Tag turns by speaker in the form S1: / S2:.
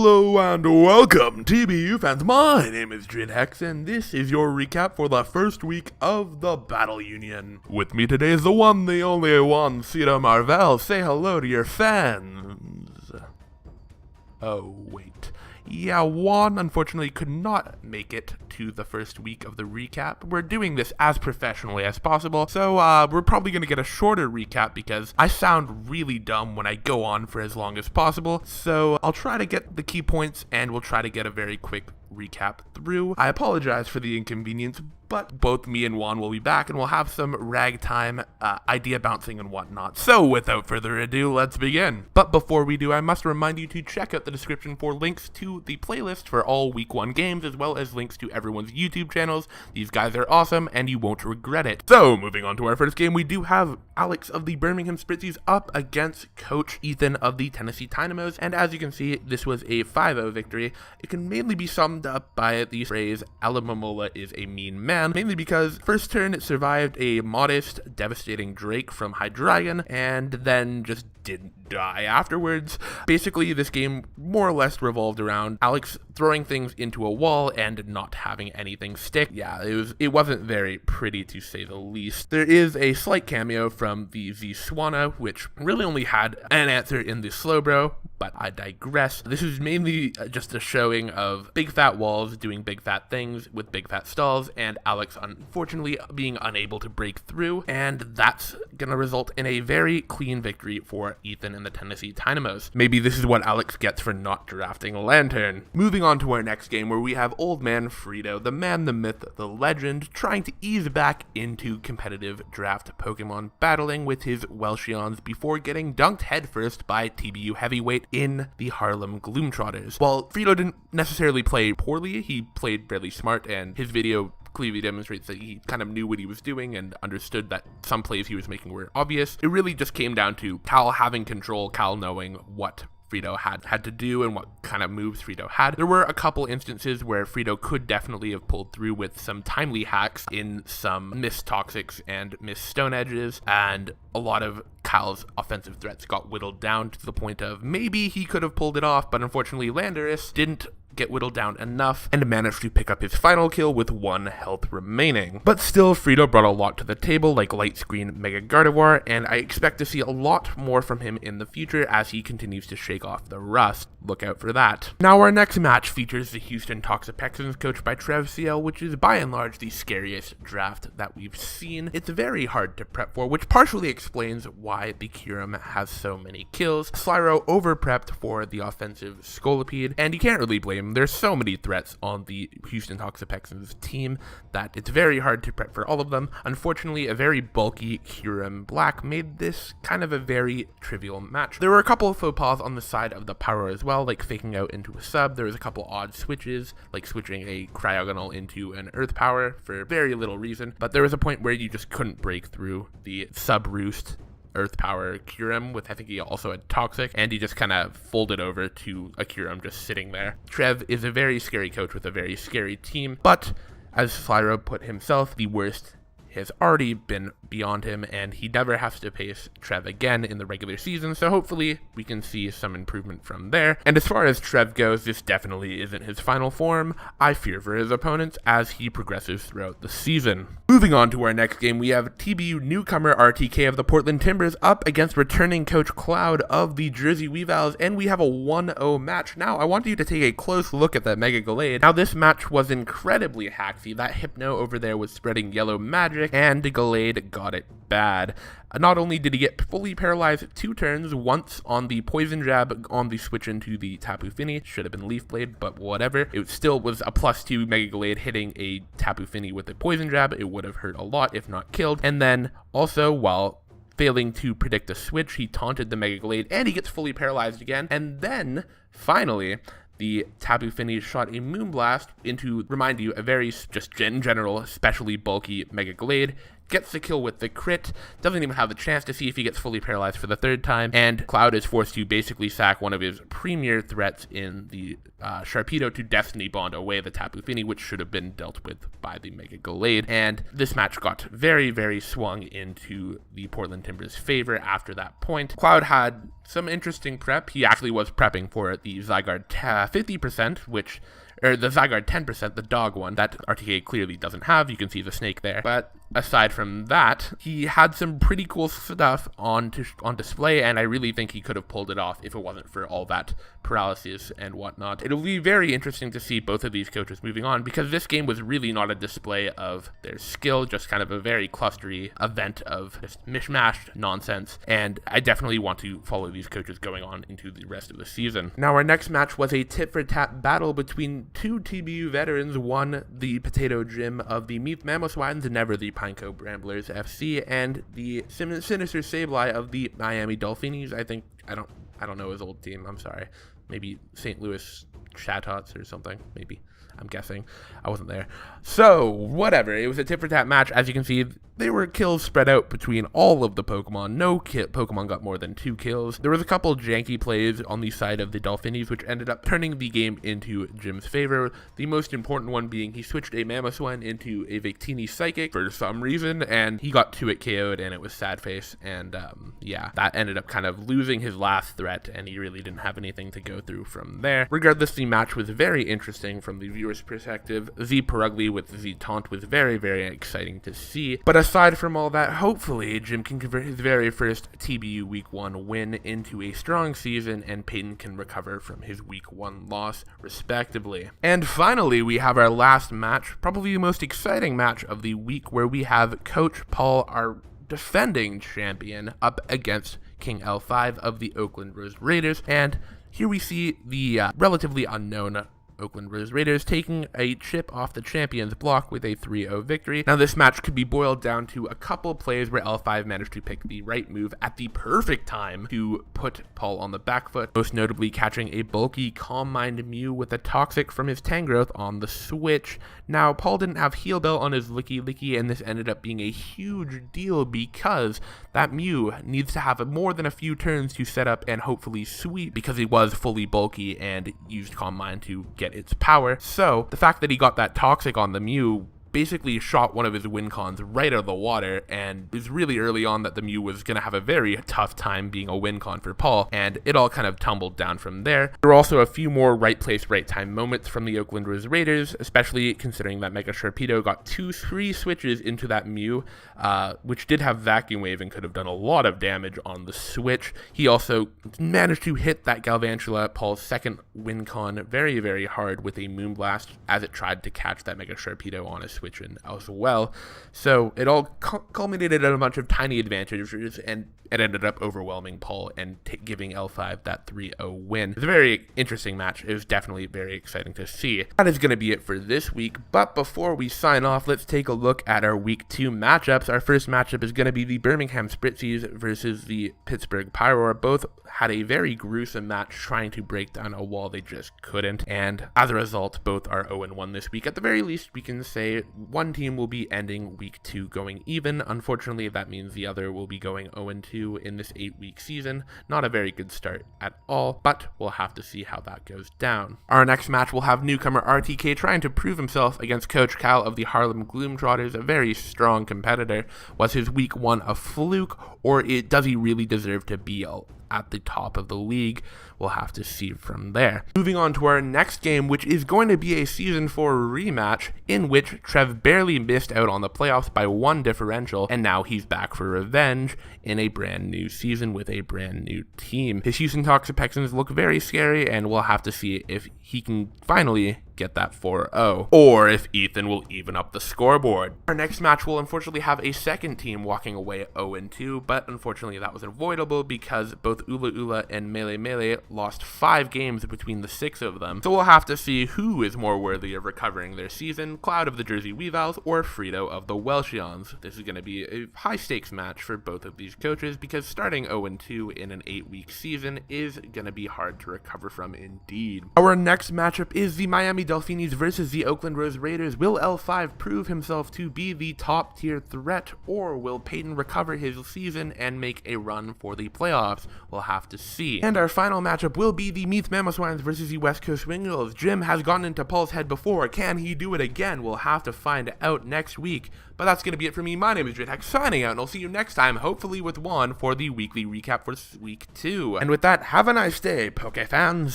S1: Hello and welcome, TBU fans. My name is Hex, and this is your recap for the first week of the Battle Union. With me today is the one, the only one, Cito Marvel. Say hello to your fans. Oh, wait. Yeah, Juan unfortunately could not make it to the first week of the recap. We're doing this as professionally as possible, so we're probably going to get a shorter recap because I sound really dumb when I go on for as long as possible. So I'll try to get the key points and we'll try to get a very quick recap through. I apologize for the inconvenience, but both me and Juan will be back and we'll have some ragtime idea bouncing and whatnot. So without further ado, let's begin. But before we do, I must remind you to check out the description for links to the playlist for all week 1 games, as well as links to everyone's YouTube channels. These guys are awesome and you won't regret it. So moving on to our first game, we do have Alex of the Birmingham Spritzies up against Coach Ethan of the Tennessee Dynamos, and as you can see, this was a 5-0 victory. It can mainly be summed up by the phrase Alamamola is a mean man, mainly because first turn it survived a modest, devastating Drake from Hydreigon, and then just didn't die afterwards. Basically, this game more or less revolved around Alex throwing things into a wall and not having anything stick. Yeah, it wasn't very pretty, to say the least. There is a slight cameo from the Z-Swana, which really only had an answer in the Slowbro, but I digress. This is mainly just a showing of big fat walls doing big fat things with big fat stalls, and Alex unfortunately being unable to break through, and that's gonna result in a very clean victory for Ethan and the Tennessee Dynamos. Maybe this is what Alex gets for not drafting a Lantern. Moving on to our next game, where we have Old Man Frito, the man, the myth, the legend, trying to ease back into competitive draft Pokemon battling with his Welchions before getting dunked headfirst by TBU Heavyweight in the Harlem Globetrotters. While Frito didn't necessarily play poorly, he played fairly smart, and his video clearly demonstrates that he kind of knew what he was doing and understood that some plays he was making were obvious. It really just came down to Cal having control, Cal knowing what Frito had to do and what kind of moves Frito had. There were a couple instances where Frito could definitely have pulled through with some timely hacks in some missed Toxics and missed Stone Edges, and a lot of Cal's offensive threats got whittled down to the point of maybe he could have pulled it off, but unfortunately Landorus didn't get whittled down enough and managed to pick up his final kill with 1 health remaining. But still, Frito brought a lot to the table, like Light Screen Mega Gardevoir, and I expect to see a lot more from him in the future as he continues to shake off the rust. Look out for that. Now our next match features the Houston Toxapexons, coached by Trev CL, which is by and large the scariest draft that we've seen. It's very hard to prep for, which partially explains why the Kyurem has so many kills. Slyro over-prepped for the offensive Scolipede, and you can't really blame him. There's so many threats on the Houston Toxapexons team that it's very hard to prep for all of them. Unfortunately, a very bulky Kyurem Black made this kind of a very trivial match. There were a couple of faux pas on the side of the power as well, like faking out into a sub. There was a couple odd switches, like switching a Cryogonal into an Earth Power for very little reason, but there was a point where you just couldn't break through the sub roost Earth Power Kyurem with, I think he also had Toxic, and he just kind of folded over to a Kyurem just sitting there. Trev is a very scary coach with a very scary team, but as Slyro put himself, the worst has already been beyond him, and he never has to face Trev again in the regular season, so hopefully we can see some improvement from there. And as far as Trev goes, this definitely isn't his final form. I fear for his opponents as he progresses throughout the season. Moving on to our next game, we have TBU newcomer RTK of the Portland Timbers up against returning Coach Cloud of the Jersey Weavals, and we have a 1-0 match. Now, I want you to take a close look at that Mega Gallade. Now, this match was incredibly hacksy. That Hypno over there was spreading yellow magic, and Gallade got it bad. Not only did he get fully paralyzed 2 turns, once on the Poison Jab on the switch into the Tapu Fini, should have been Leaf Blade, but whatever. It still was a +2 Mega Gallade hitting a Tapu Fini with a Poison Jab. It would have hurt a lot if not killed. And then also, while failing to predict a switch, he taunted the Mega Gallade and he gets fully paralyzed again. And then, finally, the Tapu Fini shot a Moonblast into, remind you, a very just in general especially bulky Mega Gallade, gets the kill with the crit, doesn't even have the chance to see if he gets fully paralyzed for the third time, and Cloud is forced to basically sack one of his premier threats in the Sharpedo to Destiny Bond away the Tapu Fini, which should have been dealt with by the Mega Gallade, and this match got very, very swung into the Portland Timbers' favor after that point. Cloud had some interesting prep. He actually was prepping for the Zygarde 50%, or the Zygarde 10%, the dog one, that RTK clearly doesn't have. You can see the snake there. But aside from that, he had some pretty cool stuff on display, and I really think he could have pulled it off if it wasn't for all that paralysis and whatnot. It'll be very interesting to see both of these coaches moving on, because this game was really not a display of their skill, just kind of a very clustery event of just mishmashed nonsense, and I definitely want to follow these coaches going on into the rest of the season. Now, our next match was a tit-for-tat battle between two TBU veterans, one the Potato Gym of the Meath Mamoswines and never the Pineco Bramblers FC, and the Sinister Sableye of the Miami Dolphinies. I don't know his old team, I'm sorry. Maybe St. Louis Chatot or something, maybe. I'm guessing. I wasn't there. So, whatever. It was a tit-for-tat match. As you can see, they were kills spread out between all of the Pokemon. No Pokemon got more than 2 kills. There was a couple janky plays on the side of the Dolphinies, which ended up turning the game into Jim's favor. The most important one being he switched a Mamoswine into a Victini Psychic for some reason, and he got 2-hit KO'd, and it was sad face. And yeah, that ended up kind of losing his last threat, and he really didn't have anything to go through from there. Regardless, the match was very interesting from the viewer's perspective. Z Purugly with Z Taunt was very, very exciting to see. But aside from all that, hopefully Jim can convert his very first TBU Week 1 win into a strong season, and Peyton can recover from his Week 1 loss, respectively. And finally, we have our last match, probably the most exciting match of the week, where we have Coach Paul, our defending champion, up against King L5 of the Oakland Rose Raiders. And here we see the relatively unknown Oakland Rose Raiders taking a chip off the champion's block with a 3-0 victory. Now, this match could be boiled down to a couple plays where L5 managed to pick the right move at the perfect time to put Paul on the back foot, most notably catching a bulky Calm Mind Mew with a Toxic from his Tangrowth on the switch. Now, Paul didn't have Heal Bell on his Licky Licky, and this ended up being a huge deal because that Mew needs to have more than a few turns to set up and hopefully sweep, because he was fully bulky and used Calm Mind to get its power. So the fact that he got that Toxic on the Mew basically shot one of his win cons right out of the water, and it was really early on that the Mew was going to have a very tough time being a win con for Paul, and it all kind of tumbled down from there. There were also a few more right place, right time moments from the Oakland Rose Raiders, especially considering that Mega Sharpedo got 2-3 switches into that Mew, which did have Vacuum Wave and could have done a lot of damage on the switch. He also managed to hit that Galvantula, Paul's second win con, very, very hard with a Moonblast as it tried to catch that Mega Sharpedo on a switch as well. So it all culminated in a bunch of tiny advantages, and it ended up overwhelming Paul and giving L5 that 3-0 win. It's a very interesting match. It was definitely very exciting to see. That is going to be it for this week, but before we sign off, let's take a look at our Week 2 matchups. Our first matchup is going to be the Birmingham Spritzies versus the Pittsburgh Pyroar. Both had a very gruesome match trying to break down a wall they just couldn't, and as a result, both are 0-1 this week. At the very least, we can say one team will be ending Week 2 going even. Unfortunately, that means the other will be going 0-2 in this 8-week season. Not a very good start at all, but we'll have to see how that goes down. Our next match will have newcomer RTK trying to prove himself against Coach Cal of the Harlem Globetrotters, a very strong competitor. Was his Week 1 a fluke, or does he really deserve to be at the top of the league? We'll have to see from there. Moving on to our next game, which is going to be a Season 4 rematch, in which Trev barely missed out on the playoffs by 1 differential, and now he's back for revenge in a brand new season with a brand new team. His Houston Toxapexons look very scary, and we'll have to see if he can finally get that 4-0, or if Ethan will even up the scoreboard. Our next match will unfortunately have a second team walking away 0-2, but unfortunately that was avoidable because both Ula Ula and Melee Melee lost 5 games between the 6 of them. So we'll have to see who is more worthy of recovering their season, Cloud of the Jersey Weavals or Frito of the Welchions. This is going to be a high stakes match for both of these coaches because starting 0-2 in an 8-week season is going to be hard to recover from indeed. Our next matchup is the Miami Delfini's versus the Oakland Rose Raiders. Will L5 prove himself to be the top tier threat, or will Peyton recover his season and make a run for the playoffs? We'll have to see. And our final matchup will be the Meets Mammoth versus the West Coast Wingles. Jim has gotten into Paul's head before. Can he do it again? We'll have to find out next week. But that's going to be it for me. My name is Rematch, signing out, and I'll see you next time, hopefully with one for the weekly recap for week 2. And with that, have a nice day, Poke fans.